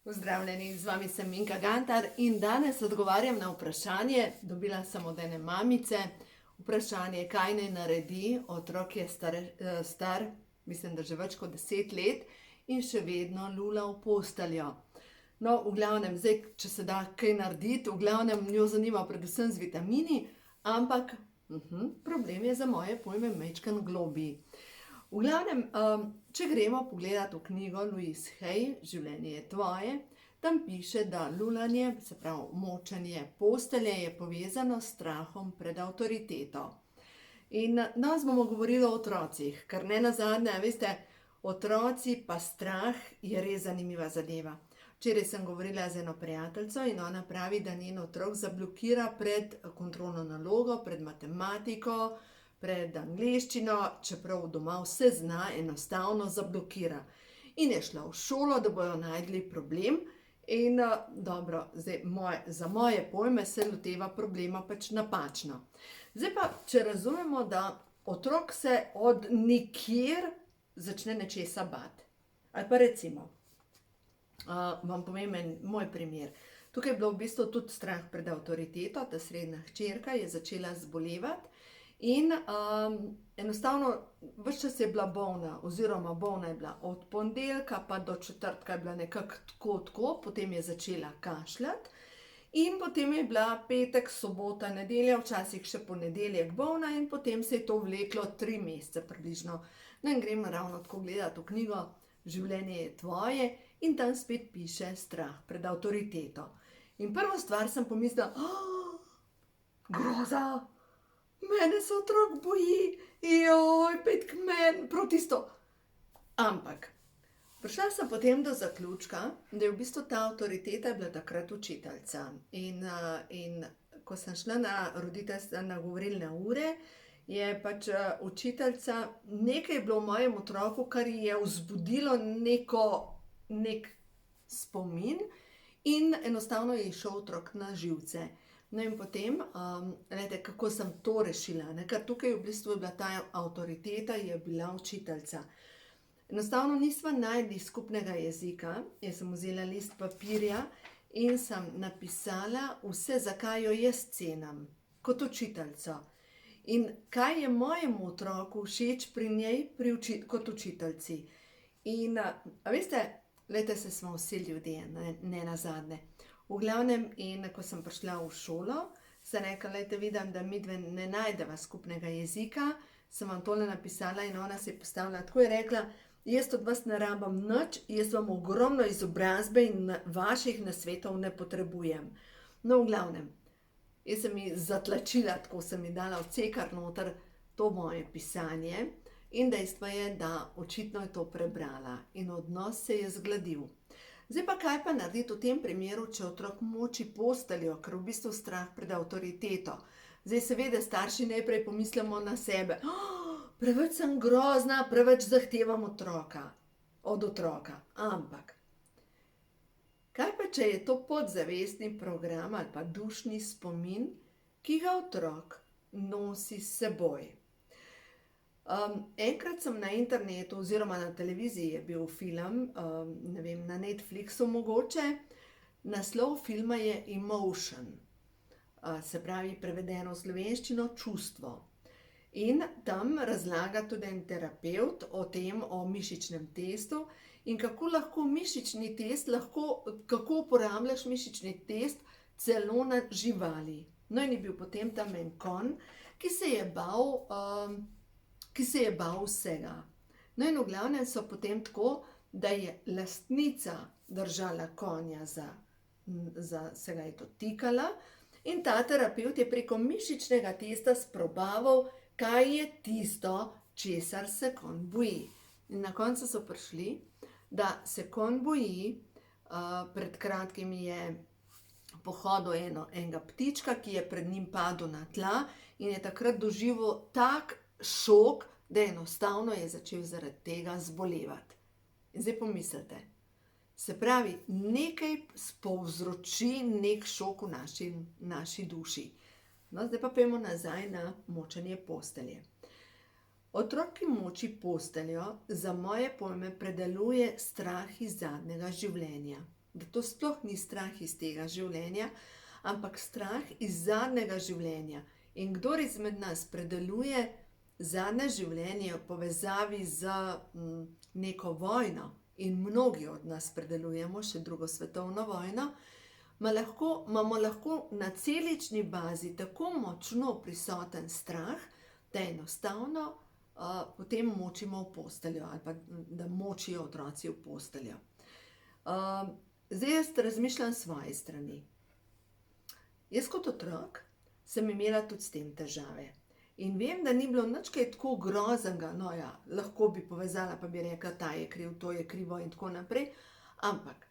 Pozdravljeni, z vami sem Minka Gantar in danes odgovarjam na vprašanje, dobila sem od ene mamice, vprašanje, kaj naj naredi, otrok je star, mislim, da že več kot 10 let in še vedno lula v posteljo. No, v glavnem, zdaj, če se da kaj narediti, v glavnem njo zanima predvsem z vitamini, ampak problem je za moje pojme majčken globlji. V glavnem, če gremo pogledati v knjigo Louise Hay, Življenje je tvoje, tam piše, da lulanje, se pravi močenje postelje, je povezano s strahom pred avtoriteto. In danes bomo govorili o otrocih, ker ne nazadnje, veste, otroci pa strah je res zanimiva zadeva. Včeraj sem govorila z eno prijateljico in ona pravi, da njen otrok zablokira pred kontrolno nalogo, pred matematiko, pred angleščino, čeprav doma vse zna, enostavno zablokira. In je šla v šolo, da bojo našli problem in dobro, zdaj za moje pojme se loteva problema pač napačno. Zdaj pa, če razumemo, da otrok se od nikjer začne nečesa bati. Ali pa recimo, vam povem en moj primer. Tukaj je bilo v bistvu tudi strah pred avtoriteto, ta srednja hčerka je začela zbolevati. In enostavno ves čas je bila bolna, oziroma bolna je bila od ponedeljka pa do četrtka je bila nekako tako, potem je začela kašljati in potem je bila petek, sobota, nedelja, včasih še ponedeljek bolna in potem se je to vleklo 3 mesece približno. No in grem ravno tako gledati v knjigo Življenje je tvoje in tam spet piše strah pred avtoriteto. In prvo stvar sem pomislila, groza! Mene se otrok boji, joj, pejt k meni, prav tisto. Ampak, prišla sem potem do zaključka, da je v bistvu ta avtoriteta bila takrat učiteljica. In ko sem šla na govorilne ure, je pač učiteljica, nekaj je bilo v mojem otroku, kar je vzbudilo nek spomin in enostavno je šel otrok na živce. No in potem, glejte, kako sem to rešila, ne? Ker tukaj v bistvu je bila ta avtoriteta, je bila učiteljica. Enostavno nisva našli skupnega jezika, jaz sem vzela list papirja in sem napisala vse, zakaj jo jaz cenim kot učiteljico. In kaj je mojemu otroku všeč pri njej kot učiteljici. In, a veste, glejte, se smo vsi ljudje, ne nazadnje. V glavnem, in ko sem prišla v šolo, sem rekla, glejte, vidim, da midve ne najdeva skupnega jezika, sem vam tole napisala in ona se je postavila, tako je rekla, jaz od vas ne rabim nič, jaz vam ogromno izobrazbe in vaših nasvetov ne potrebujem. No, v glavnem, jaz sem ji zatlačila, tako sem ji dala odsekar noter to moje pisanje in dejstvo je, da očitno je to prebrala in odnos se je zgladil. Zdaj pa kaj pa narediti v tem primeru, če otrok moči posteljo, ker v bistvu strah pred avtoriteto. Zdaj seveda starši najprej pomislimo na sebe, preveč sem grozna, preveč zahtevam od otroka. Ampak, kaj pa če je to podzavestni program ali pa dušni spomin, ki ga otrok nosi s seboj? Enkrat sem na internetu oziroma na televiziji je bil film, ne vem, na Netflixu mogoče, naslov filma je Emotion, se pravi prevedeno v slovenščino čustvo. In tam razlaga tudi en terapevt o tem, o mišičnem testu in kako lahko mišični test, kako uporabljaš mišični test celo na živali. No in je bil potem tam en konj, ki se je bal vsega. No in v glavnem so potem tako, da je lastnica držala konja se ga je dotikala in ta terapevt je preko mišičnega testa sprobaval, kaj je tisto, česar se konj boji. In na koncu so prišli, da se konj boji, pred kratkim je pohodil enega ptička, ki je pred njim padel na tla in je takrat doživel tak šok, da enostavno je začel zaradi tega zbolevati. In zdaj pomislite, se pravi, nekaj povzroči nek šok v naši duši. No, zdaj pa pojdimo nazaj na močenje postelje. Otrok, ki moči posteljo, za moje pojme predeluje strah iz zadnjega življenja. da to sploh ni strah iz tega življenja, ampak strah iz zadnjega življenja. In kdor izmed nas predeluje zadnje življenje v povezavi z neko vojno, in mnogi od nas predelujemo še drugo svetovno vojno, imamo lahko na celični bazi tako močno prisoten strah, da enostavno potem močimo v posteljo ali pa da močijo otroci v posteljo. Zdaj jaz razmišljam s svoje strani. Jaz kot otrok sem imela tudi s tem težave. In vem, da ni bilo nič kaj tako groznega, no ja, lahko bi povezala pa bi rekla, ta je kriv, to je krivo in tako naprej, ampak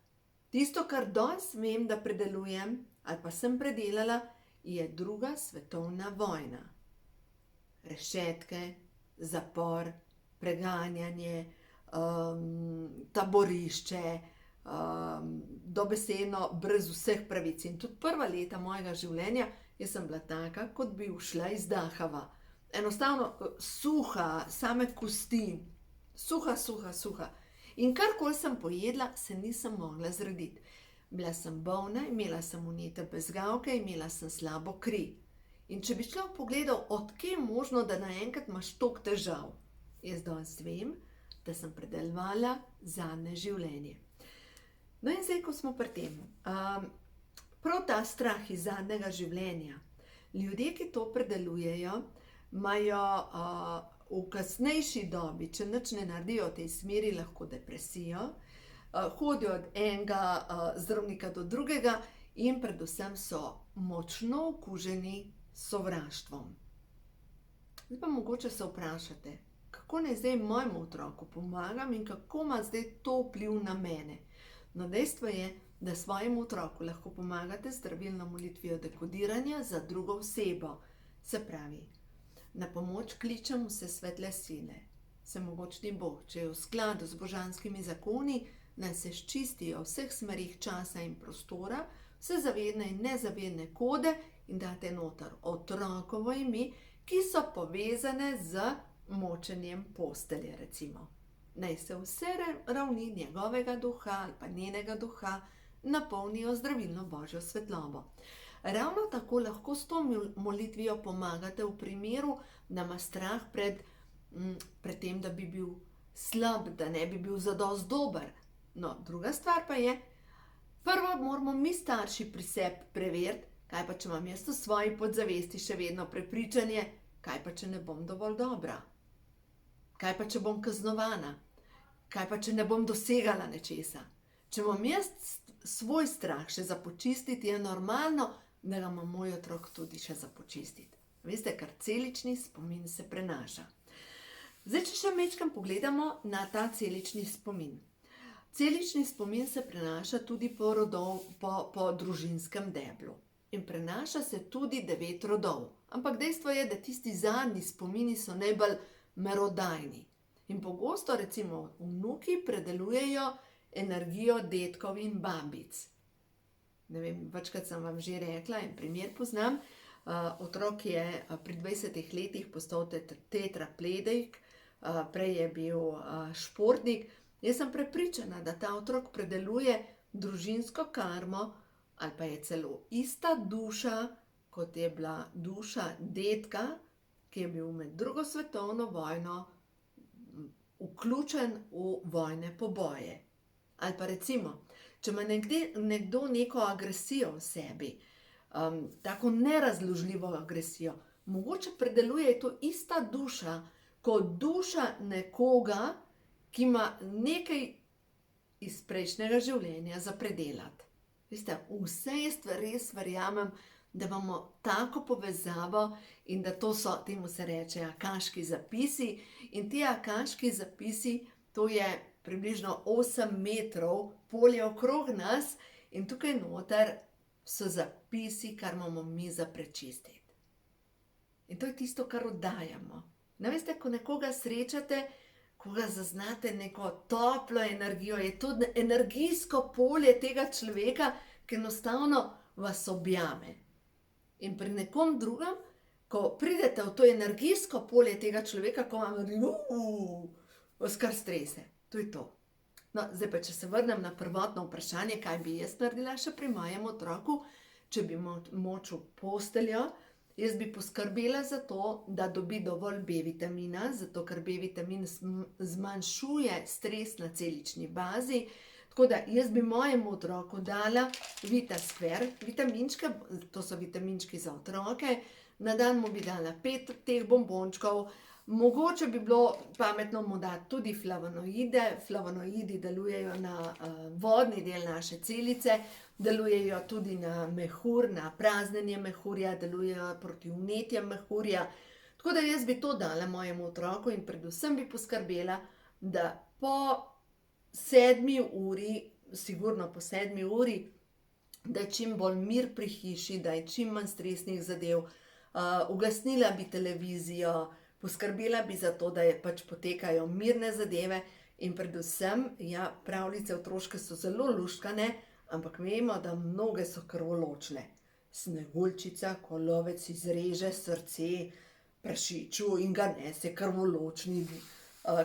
tisto, kar danes vem, da predelujem ali pa sem predelala, je druga svetovna vojna. Rešetke, zapor, preganjanje, taborišče, dobesedno brez vseh pravic. In tudi prva leta mojega življenja, jaz sem bila taka, kot bi ušla iz Dachau. Enostavno suha, same kosti, suha. In karkoli sem pojedla, se nisem mogla zrediti. Bila sem bolna, imela sem vnete bezgavke, imela sem slabo kri. In če bi človek pogledal, odkje je možno, da naenkrat imaš toliko težav, jaz danes vem, da sem predelovala zadnje življenje. No in zdaj, ko smo pri tem, prav ta strah iz zadnjega življenja, ljudje, ki to predelujejo, imajo v kasnejši dobi, če nič ne naredijo v tej smeri, lahko depresijo, hodijo od enega zdravnika do drugega in predvsem so močno okuženi s sovraštvom. Zdaj pa mogoče se vprašate, kako naj zdaj mojemu otroku pomagam in kako ima zdaj to vpliv na mene. No, dejstvo je, da svojemu otroku lahko pomagate z zdravilno molitvijo dekodiranja za drugo osebo. Se pravi, na pomoč kličem vse svetle sile. Vsemogočni Bog, če je v skladu z božanskimi zakoni, naj se sčistijo vseh smerih časa in prostora, vse zavedne in nezavedne kode in date noter otrokovo ime, ki so povezane z močenjem postelje, recimo. Naj se vse ravni njegovega duha ali pa njenega duha napolnijo zdravilno božjo svetlobo. Ravno tako lahko s to molitvijo pomagate v primeru, da ima strah pred tem, da bi bil slab, da ne bi bil zadosti dober. No, druga stvar pa je, prvo moramo mi starši pri sebi preveriti, kaj pa če imam jaz v svoji podzavesti še vedno prepričanje, kaj pa če ne bom dovolj dobra. Kaj pa če bom kaznovana? Kaj pa če ne bom dosegala nečesa? Če imam jaz svoj strah še za počistiti, je normalno, da ga ima moj otrok tudi še za počistiti. Veste, kar celični spomin se prenaša. Zdaj, če še majčkeno pogledamo na ta celični spomin. Celični spomin se prenaša tudi po družinskem deblu. In prenaša se tudi 9 rodov. Ampak dejstvo je, da tisti zadnji spomini so najbolj merodajni. In pogosto, recimo, vnuki predelujejo energijo dedkov in babic. Ne vem, večkrat sem vam že rekla, en primer poznam. Otrok je pri 20 letih postal tetrapledik, prej je bil športnik. Jaz sem prepričana, da ta otrok predeluje družinsko karmo ali pa je celo ista duša, kot je bila duša dedka, ki je bil med drugo svetovno vojno vključen v vojne poboje. Ali pa recimo, če ima nekdo neko agresijo v sebi, tako nerazložljivo agresijo, mogoče predeluje to ista duša kot duša nekoga, ki ima nekaj iz prejšnjega življenja za predelati. Veste, vse jaz res verjamem, da imamo tako povezavo in da to so, temu se reče, akaški zapisi. In ti akaški zapisi, to je približno 8 metrov polje okrog nas in tukaj noter so zapisi, kar imamo mi za prečistiti. In to je tisto, kar oddajamo. Ne veste, ko nekoga srečate, ko ga zaznate neko toplo energijo, je to energijsko polje tega človeka, ki enostavno vas objame. In pri nekom drugem, ko pridete v to energijsko polje tega človeka, ko vam vas kar strese. To je to. No, zdaj pa, če se vrnem na prvotno vprašanje, kaj bi jaz naredila še pri mojem otroku, če bi močil posteljo, jaz bi poskrbela za to, da dobi dovolj B-vitamina, zato ker B-vitamin zmanjšuje stres na celični bazi. Tako da jaz bi mojemu otroku dala Vitasfer, vitaminčke, to so vitaminčki za otroke, na dan mu bi dala 5 teh bombončkov. Mogoče bi bilo pametno mu dati tudi flavonoide. Flavonoidi delujejo na vodni del naše celice, delujejo tudi na mehur, na praznjenje mehurja, delujejo proti vnetjem mehurja. Tako da jaz bi to dala mojemu otroku in predvsem bi poskrbela, da po 7 uri, sigurno po 7 uri, da je čim bolj mir pri hiši, da je čim manj stresnih zadev, ugasnila bi televizijo, poskrbela bi za to, da je pač potekajo mirne zadeve in predvsem, ja, pravljice otroške so zelo luštkane, ampak vemo, da mnoge so krvoločne. Sneguljčica, ko lovec izreže srce prašiču in ga nese krvoločni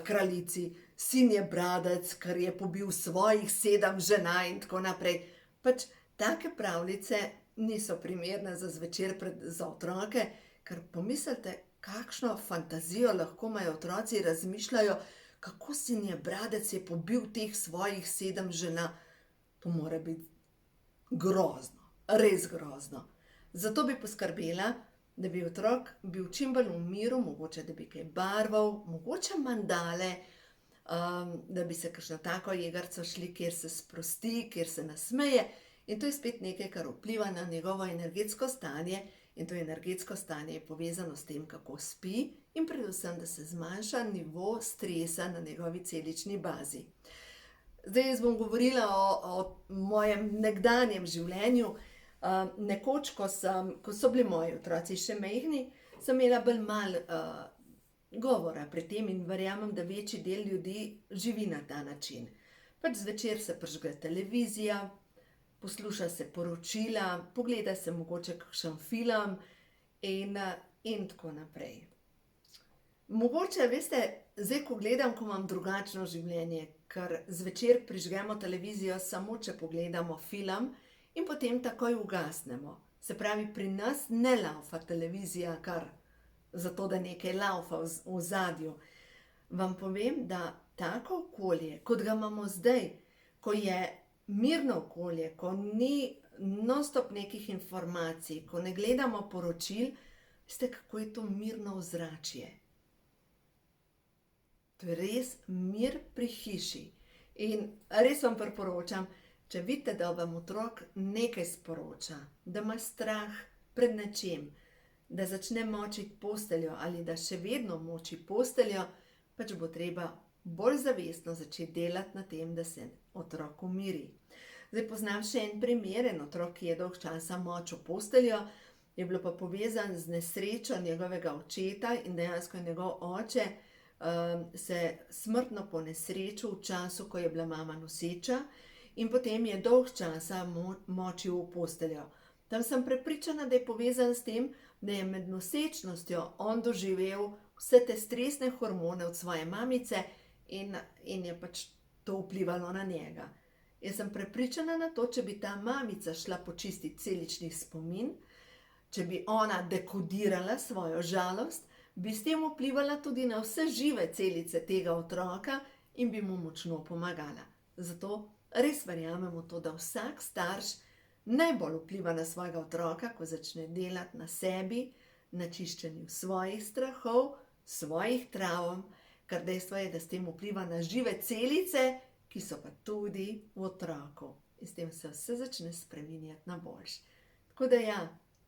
kraljici. Sin je bradec, ker je pobil svojih 7 žena in tako naprej. Pač take pravljice niso primerne za zvečer za otroke, ker pomislite, kakšno fantazijo lahko imajo otroci, razmišljajo, kako sin je bradec je pobil teh svojih 7 žena. To mora biti grozno, res grozno. Zato bi poskrbela, da bi otrok bil čim bolj v miru, mogoče da bi kaj barval, mogoče mandale, da bi se kakšno tako igrico šli, kjer se sprosti, kjer se nasmeje. In to je spet nekaj, kar vpliva na njegovo energetsko stanje. In to energetsko stanje je povezano s tem, kako spi in predvsem, da se zmanjša nivo stresa na njegovi celični bazi. Zdaj jaz bom govorila o mojem nekdanjem življenju. Nekoč, ko so bili moji otroci še majhni, sem imela bolj malo govora pri tem in verjamem, da večji del ljudi živi na ta način. Pač zvečer se prižge televizija, posluša se poročila, pogleda se mogoče kakšen film in tako naprej. Mogoče, veste, zdaj ko gledam, ko imam drugačno življenje, ker zvečer prižgemo televizijo samo, če pogledamo film in potem takoj ugasnemo. Se pravi, pri nas ne laufa televizija kar zato, da nekaj laufa v ozadju. Vam povem, da tako okolje, kot ga imamo zdaj, ko je mirno okolje, ko ni non-stop nekih informacij, ko ne gledamo poročil, veste, kako je to mirno ozračje. To je res mir pri hiši. In res vam priporočam, če vidite, da vam otrok nekaj sporoča, da ima strah pred nečim, da začne močiti posteljo ali da še vedno moči posteljo, pač bo treba bolj zavestno začeti delati na tem, da se otrok umiri. Zdaj poznam še en primer, en otrok, ki je dolg časa močil posteljo, je bilo pa povezan z nesrečo njegovega očeta in dejansko je njegov oče se smrtno ponesrečil v času, ko je bila mama noseča in potem je dolg časa močil v posteljo. Tam sem prepričana, da je povezan s tem, da je med nosečnostjo on doživel vse te stresne hormone od svoje mamice in je pač to vplivalo na njega. Jaz sem prepričana na to, če bi ta mamica šla počistiti celični spomin, če bi ona dekodirala svojo žalost, bi s tem vplivala tudi na vse žive celice tega otroka in bi mu močno pomagala. Zato res verjamem v to, da vsak starš najbolj vpliva na svojega otroka, ko začne delati na sebi, na čiščenju svojih strahov, svojih travm, ker dejstvo je, da s tem vpliva na žive celice, ki so pa tudi v otroku. In s tem se vse začne spreminjati na boljše. Tako da ja,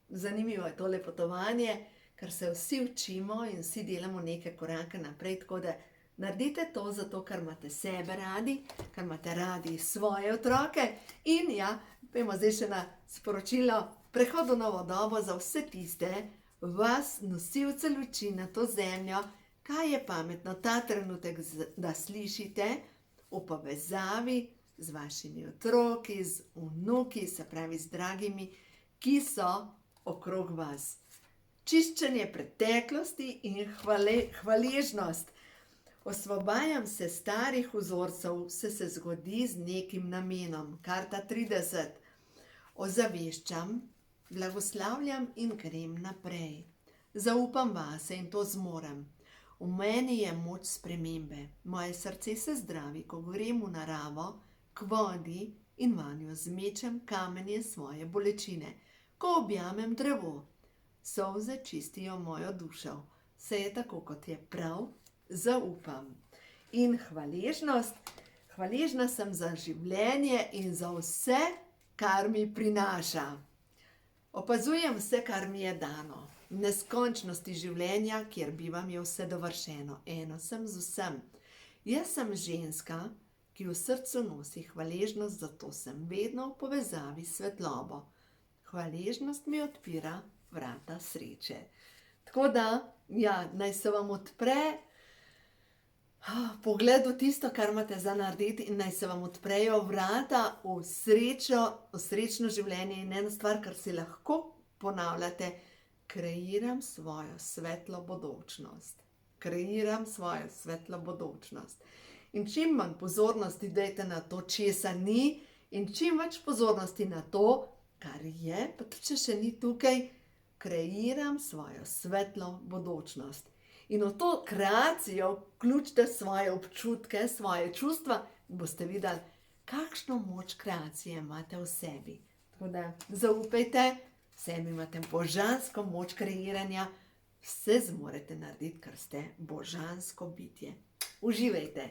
zanimivo je tole potovanje, ker se vsi učimo in vsi delamo neke korake naprej, tako da naredite to zato, ker imate sebe radi, ker imate radi svoje otroke in ja, pojdimo zdaj še na sporočilo prehod v novo dobo za vse tiste vas, nosilce luči na to zemljo, kaj je pametno ta trenutek, da slišite v povezavi z vašimi otroki, z vnuki, se pravi z dragimi, ki so okrog vas. Čiščenje preteklosti in hvaležnost. Osvobajam se starih vzorcev, vse se zgodi z nekim namenom. Karta 30. Ozaveščam, blagoslavljam in grem naprej. Zaupam vase in to zmorem. V meni je moč spremembe. Moje srce se zdravi, ko grem v naravo, k vodi in vanjo zmečem kamenje svoje bolečine. Ko objamem drevo, solze čistijo mojo dušo. Vse je tako, kot je prav, zaupam. In hvaležnost. Hvaležna sem za življenje in za vse, kar mi prinaša. Opazujem vse, kar mi je dano. V neskončnosti življenja, kjer bivam, je vse dovršeno. Eno sem z vsem. Jaz sem ženska, ki v srcu nosi hvaležnost, zato sem vedno v povezavi s svetlobo. Hvaležnost mi odpira vrata sreče. Tako da, ja, naj se vam odpre pogled v tisto, kar imate za narediti, in naj se vam odprejo vrata v srečo, v srečno življenje. In ena stvar, kar si lahko ponavljate: kreiram svojo svetlo bodočnost. Kreiram svojo svetlo bodočnost. In čim manj pozornosti dajte na to, česa ni, in čim več pozornosti na to, kar je, pa tudi če še ni tukaj, kreiram svojo svetlo bodočnost. In v to kreacijo vključite svoje občutke, svoje čustva, in boste videli, kakšno moč kreacije imate v sebi. Tako da zaupajte, v sebi imate božansko moč kreiranja, vse zmorete narediti, ker ste božansko bitje. Uživajte!